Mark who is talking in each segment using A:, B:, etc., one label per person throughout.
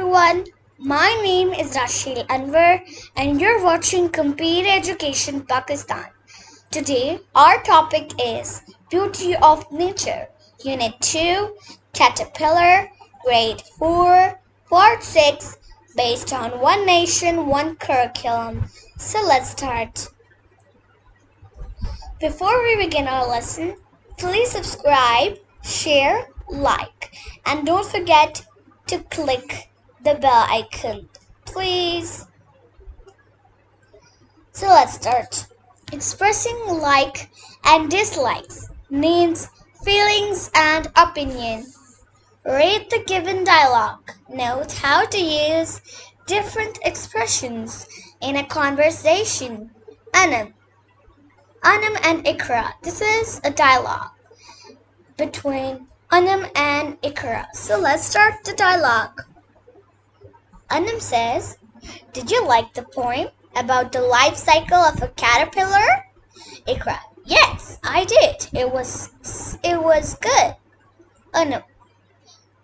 A: everyone, my name is Rashil Anwar and you're watching Complete Education Pakistan. Today our topic is Beauty of Nature, Unit 2, Caterpillar, Grade 4, Part 6, based on One Nation, One Curriculum. So let's start. Before we begin our lesson, please subscribe, share, like, and don't forget to click the bell icon, please. So let's start. Expressing like and dislikes means feelings and opinion. Read the given dialogue. Note how to use different expressions in a conversation. Anam and Ikra. This is a dialogue between Anam and Ikra. So let's start the dialogue. Anam says, "Did you like the poem about the life cycle of a caterpillar?" Ikra, "Yes, I did. It was good." Anam,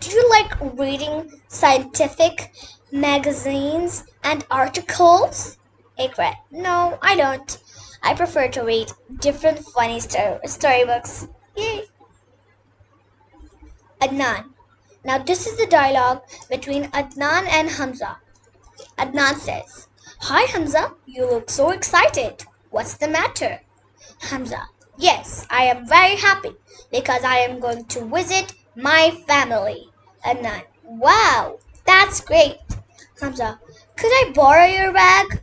A: "Do you like reading scientific magazines and articles?" Ikra, "No, I don't. I prefer to read different funny storybooks. Yay." Adnan. Now this is the dialogue between Adnan and Hamza. Adnan says, "Hi Hamza, you look so excited. What's the matter?" Hamza, "Yes, I am very happy because I am going to visit my family." Adnan, "Wow, that's great." Hamza, "Could I borrow your bag?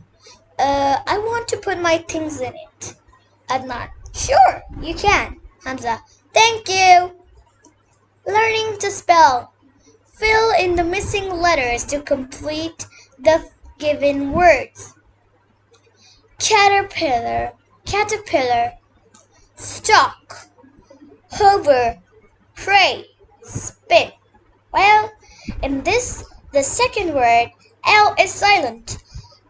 A: I want to put my things in it." Adnan, "Sure, you can." Hamza, "Thank you." Learning to spell. Fill in the missing letters to complete the given words. Caterpillar, stalk, hover, pray, spin. Well, in this, the second word, L is silent.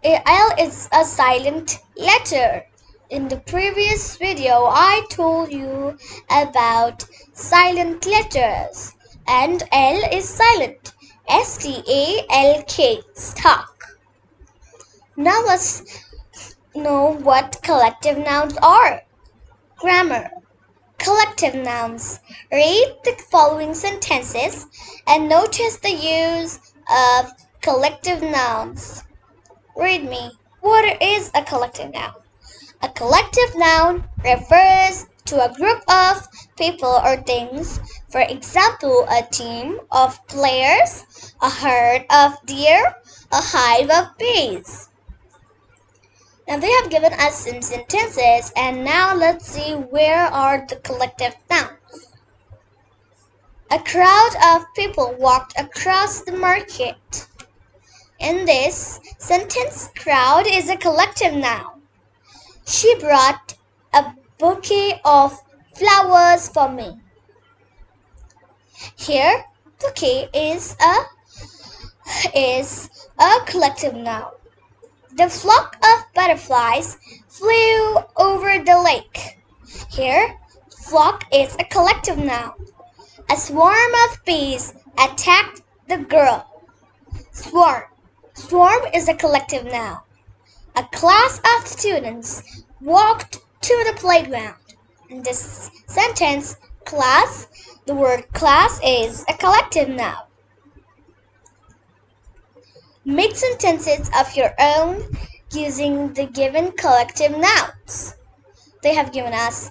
A: L is a silent letter. In the previous video, I told you about silent letters, and L is silent. STALK, stalk. Now let's know what collective nouns are. Grammar. Collective nouns. Read the following sentences and notice the use of collective nouns. Read me. What is a collective noun? A collective noun refers to a group of people or things. For example, a team of players, a herd of deer, a hive of bees. Now they have given us some sentences, and now let's see where are the collective nouns. A crowd of people walked across the market. In this sentence, crowd is a collective noun. She brought a bouquet of flowers for me. Here, bouquet is a collective noun. The flock of butterflies flew over the lake. Here, flock is a collective noun. A swarm of bees attacked the girl. Swarm is a collective noun. A class of students walked to the playground. In this sentence, class, the word class is a collective noun. Make sentences of your own using the given collective nouns. They have given us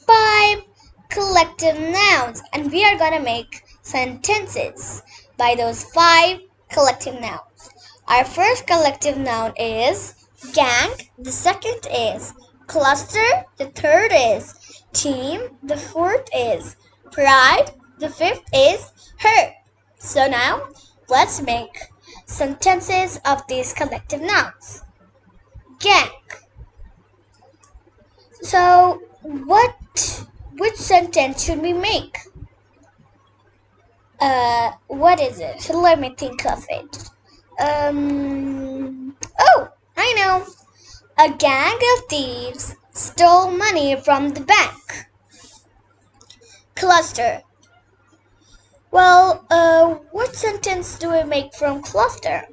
A: 5 collective nouns, and we are going to make sentences by those 5 collective nouns. Our first collective noun is gang, the second is cluster, the third is team, the fourth is pride, the fifth is herd. So now let's make sentences of these collective nouns. Gang. So which sentence should we make? What is it? So let me think of it. Oh, I know. A gang of thieves stole money from the bank. Cluster. Well, what sentence do we make from cluster?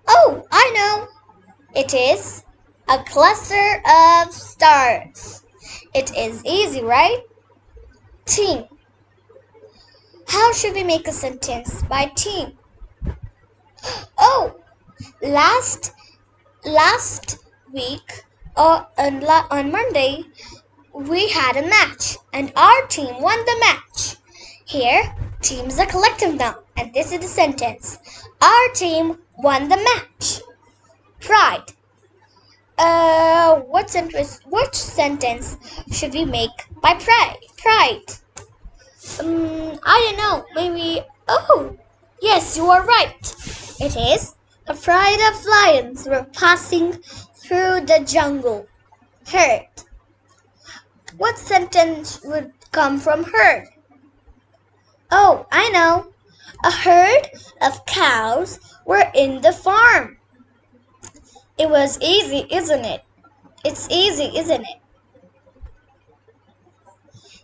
A: Oh, I know. It is a cluster of stars. It is easy, right? Team. How should we make a sentence by team? Oh, last week on Monday we had a match and our team won the match. Here, team is a collective noun and this is the sentence. Our team won the match. Pride. What sentence should we make by pride? I don't know. Maybe. Oh, yes, you are right. It is a pride of lions were passing through the jungle. Herd. What sentence would come from herd? Oh, I know. A herd of cows were in the farm. It was easy, isn't it? It's easy, isn't it?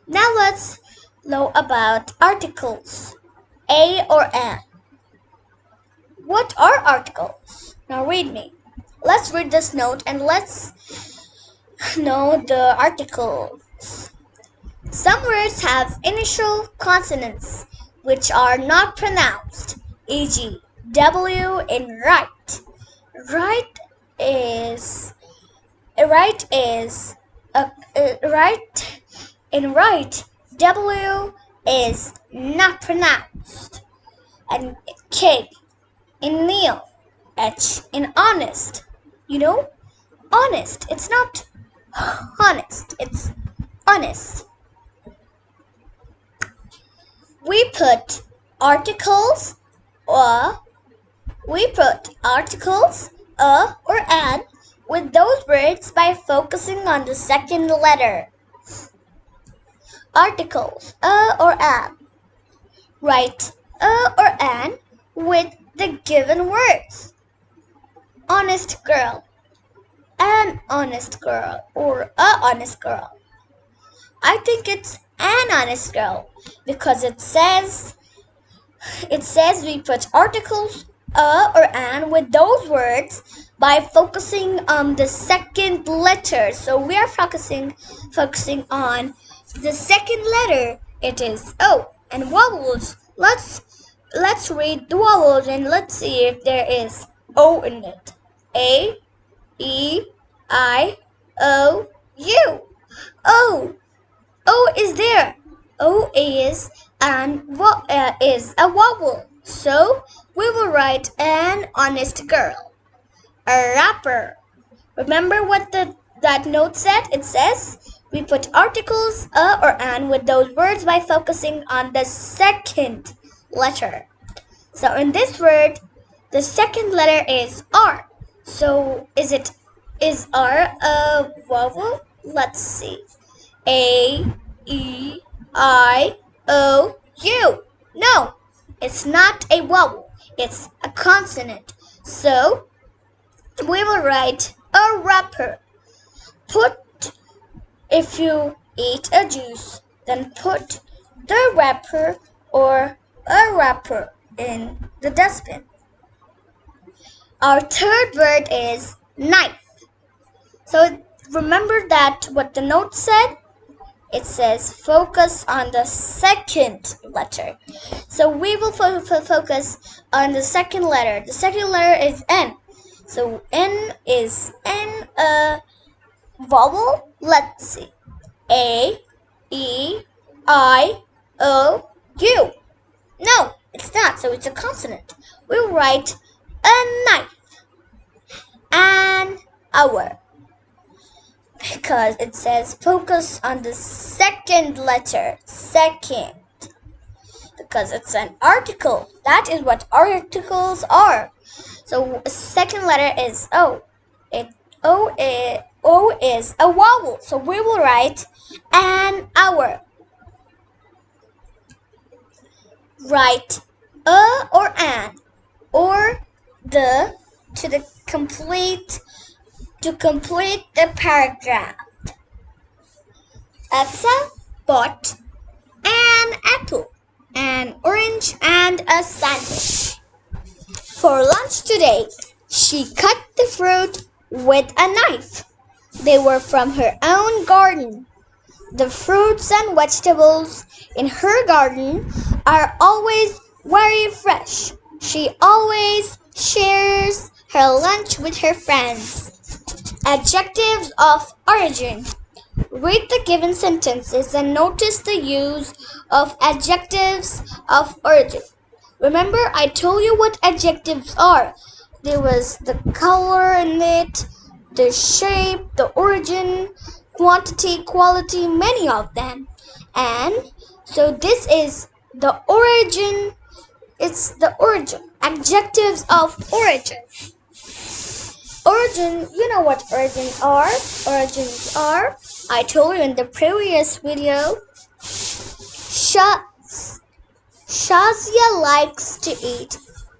A: Now let's know about articles. A or an. What are articles? Now read me. Let's read this note and let's know the articles. Some words have initial consonants which are not pronounced, e.g., W in right. Right is right in right, W is not pronounced. And K in kneel, H in honest. You know, honest. It's not honest, it's honest. We put articles or or an with those words by focusing on the second letter. Articles or an. Write or an with the given words. Honest girl, an honest girl, or a honest girl. I think it's an honest girl because it says we put articles or an with those words by focusing on the second letter. So we are focusing on the second letter. It is O. And vowels. Let's read the vowels and let's see if there is O in it. A, E, I, O, U. O. O is there. O is is a vowel. So we will write an honest girl. A rapper. Remember what that note said? It says we put articles or an with those words by focusing on the second letter. So in this word, the second letter is R. So is R a vowel? Let's see. A, E, I, O, U. No, it's not a vowel. It's a consonant. So we will write a wrapper. If you eat a juice, then put the wrapper or a wrapper in the dustbin. Our third word is knife. So remember that what the note said? It says focus on the second letter. So we will focus on the second letter. The second letter is N. So N is a vowel. Let's see. A, E, I, O, U. No, it's not. So it's a consonant. We'll write a knife. An hour. Because it says focus on the second letter. Second. Because it's an article. That is what articles are. So second letter is O. O is a vowel. So we will write an hour. Write a or an or the to complete the paragraph. Elsa bought an apple. an orange, and a sandwich. For lunch today, she cut the fruit with a knife. They were from her own garden. The fruits and vegetables in her garden are always very fresh. She always shares her lunch with her friends. Adjectives of origin. Read the given sentences and notice the use of adjectives of origin. Remember, I told you what adjectives are. There was the color in it, the shape, the origin, quantity, quality, many of them. And so this is the origin. It's the origin. Adjectives of origin. Origin, you know what origins are. Origins are, I told you in the previous video, Shazia likes to eat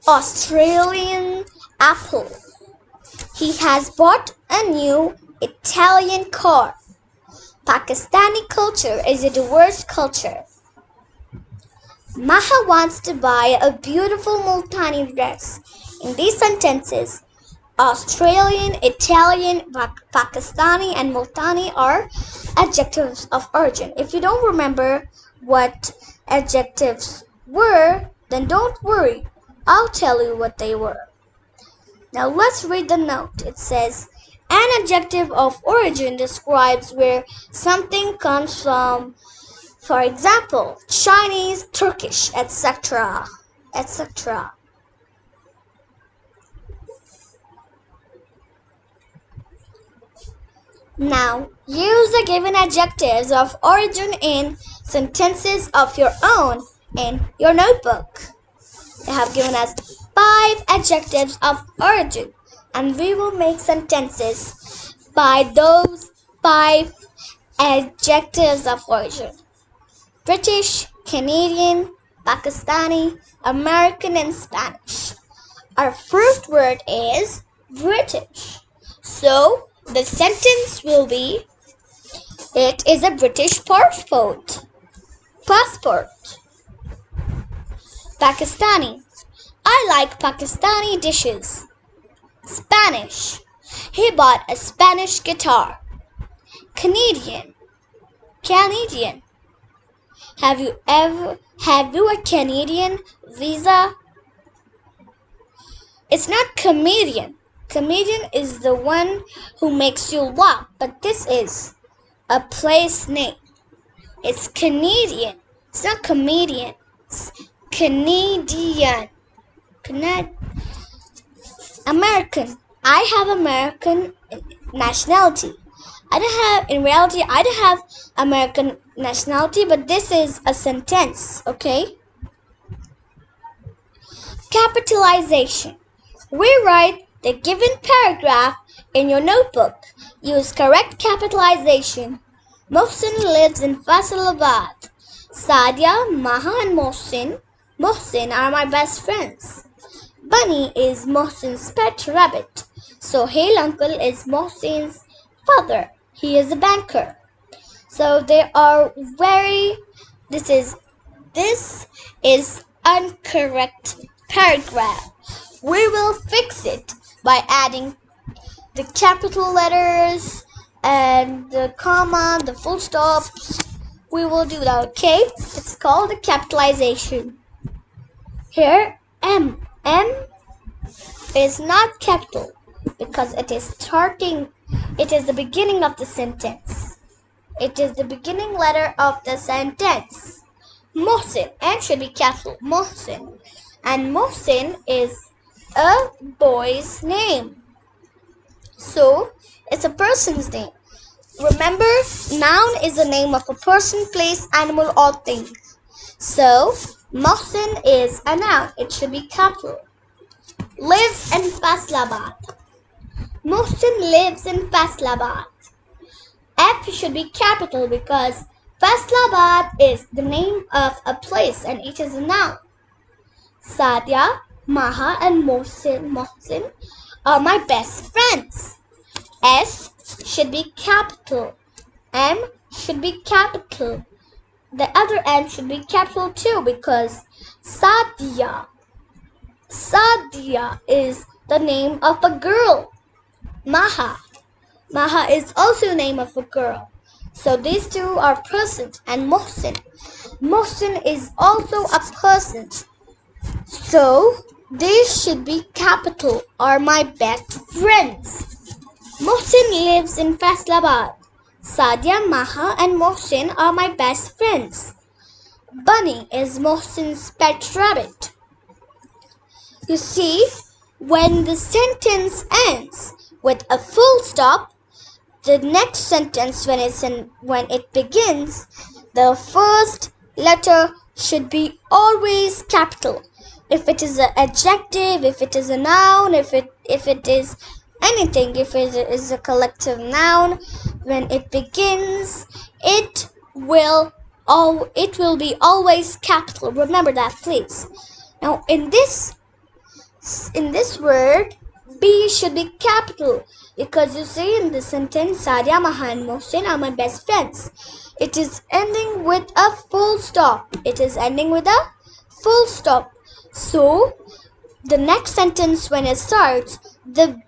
A: Australian apple. He has bought a new Italian car. Pakistani culture is a diverse culture. Maha wants to buy a beautiful Multani dress. In these sentences, Australian, Italian, Pakistani, and Multani are adjectives of origin. If you don't remember what adjectives were, then don't worry. I'll tell you what they were. Now let's read the note. It says, an adjective of origin describes where something comes from. For example, Chinese, Turkish, etc., etc. Now, use the given adjectives of origin in sentences of your own in your notebook. They have given us 5 adjectives of origin, and we will make sentences by those 5 adjectives of origin. British, Canadian, Pakistani, American, and Spanish. Our first word is British. So, the sentence will be, it is a British passport. Pakistani. I like Pakistani dishes. Spanish. He bought a Spanish guitar. Canadian. Have you a Canadian visa? It's not comedian. Comedian is the one who makes you laugh, but this is a place name. It's Canadian. It's not comedian. It's Canadian. American. I have American nationality. I don't have American nationality, but this is a sentence, okay? Capitalization. Rewrite the given paragraph in your notebook. Use correct capitalization. Mohsin lives in Faisalabad. Sadia, Maha, and Mohsin are my best friends. Bunny is Mohsin's pet rabbit. Sohail uncle is Mohsin's father. He is a banker. So they are this is incorrect paragraph. We will fix it by adding the capital letters and the comma, the full stops. We will do that, okay? It's called the capitalization. Here, M is not capital because it is the beginning of the sentence. It is the beginning letter of the sentence. Mohsin, M should be capital, Mohsin. And Mohsin is a boy's name. So, it's a person's name. Remember, noun is the name of a person, place, animal, or thing. So, Mohsin is a noun. It should be capital. Lives in Faisalabad. Mohsin lives in Faisalabad. F should be capital because Faisalabad is the name of a place and it is a noun. Sadia, Maha, and Mohsin are my best friends. S should be capital. M should be capital. the other M should be capital too, because Sadia. Sadia is the name of a girl. Maha. Maha is also the name of a girl. So these two are persons. And Mohsin. Mohsin is also a person. So these should be capital, are my best friends. Mohsin lives in Faisalabad. Sadia, Maha and Mohsin are my best friends. Bunny is Mohsin's pet rabbit. You see, when the sentence ends with a full stop, the next sentence when it begins, the first letter should be always capital. If it is an adjective, if it is a noun, if it is anything, if it is a collective noun, when it begins, it will be always capital. Remember that, please. Now in this word, B should be capital, because you see in the sentence, Sadia, Maha and Mohsin are my best friends. It is ending with a full stop. So the next sentence when it starts, the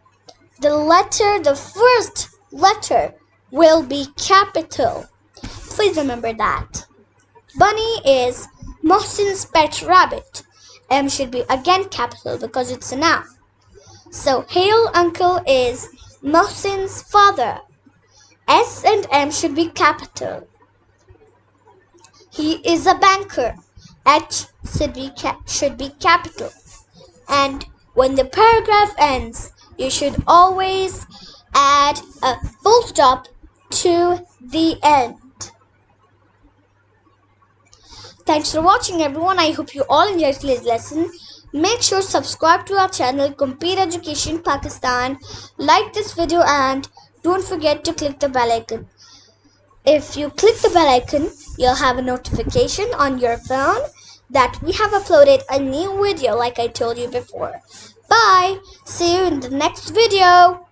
A: first letter will be capital. Please remember that. Bunny is Mohsin's pet rabbit. M should be again capital because it's a noun. So Hail Uncle is Mohsin's father. S and M should be capital. He is a banker. H should be capital. And when the paragraph ends, you should always add a full stop to the end. Thanks for watching, everyone. I hope you all enjoyed today's lesson. Make sure to subscribe to our channel, Computer Education Pakistan. Like this video and don't forget to click the bell icon. If you click the bell icon, you'll have a notification on your phone that we have uploaded a new video like I told you before. Bye. See you in the next video.